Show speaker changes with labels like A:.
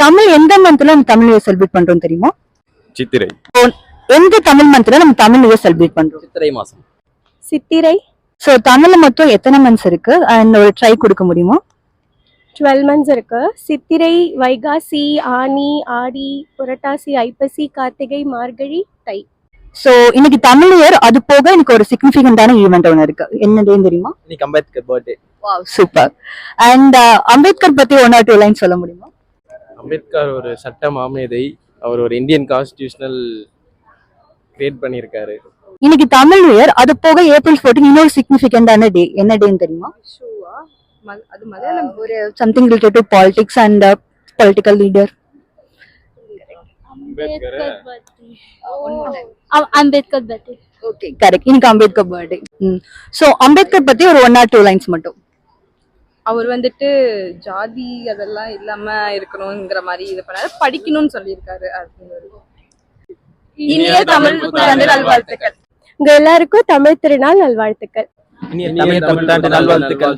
A: தமிழ் எந்த மந்த்ல நம்ம தமிழ் நியூ செலிப்ரேட் பண்றோம் தெரியுமா?
B: சித்திரை.
A: எந்த தமிழ் மந்த்ல நம்ம தமிழ் நியூ செலிப்ரேட் பண்றோம்?
B: சித்திரை மாசம்.
C: சித்திரை.
A: சோ தமிழ்ல மொத்தம் எத்தனை மந்த்ஸ் இருக்கு அண்ட் ஒரு ட்ரை கொடுக்க முடியுமா?
C: 12 months இருக்கு. சித்திரை, வைகாசி, ஆனி, ஆடி, புரட்டாசி, ஐப்பசி, கார்த்திகை, மார்கழி, தை.
A: சோ இன்னைக்கு தமிழ் இயர், அது போக எனக்கு ஒரு சிக்னிஃபிகண்டான ஈவெண்ட் ஒன்று இருக்கு. என்னன்னு தெரியுமா?
B: இன்னைக்கு Ambedkar birthday.
A: Wow, super. And Ambedkar பத்தி 1 or 2 லைன் சொல்ல முடியுமா?
B: அம்பேத்கர் ஒரு சட்ட மாமேதை. அவர் ஒரு இந்தியன் கான்ஸ்டிடியூஷனல் கிரியேட் பண்ணியிருக்காரு.
A: இன்னைக்கு தமிழ் இயர், அது போக ஏப்ரல் 14 இன்னொரு சிக்னிஃபிகண்டான டே. என்ன டேன்னு தெரியுமா?
D: அது மலையாளம்.
A: ஒரு something related to politics and political leader.
C: Ambedkar birthday.
A: Okay, correct. இன்னைக்கு அம்பேத்கர் பர்த்டே. சோ அம்பேத்கர் பத்தி ஒரு 1 or 2 லைன்ஸ் மட்டும்.
D: அவர் வந்துட்டு ஜாதி அதெல்லாம் இல்லாம இருக்கணும்ங்கிற மாதிரி இது பண்ணாரு. படிக்கணும்னு சொல்லியிருக்காரு. இனிய தமிழ் புத்தாண்டு நல்வாழ்த்துக்கள்.
C: உங்க எல்லாருக்கும் தமிழ் திருநாள் நல்வாழ்த்துக்கள்.
B: இனிய தமிழ் புத்தாண்டு நல்வாழ்த்துக்கள்.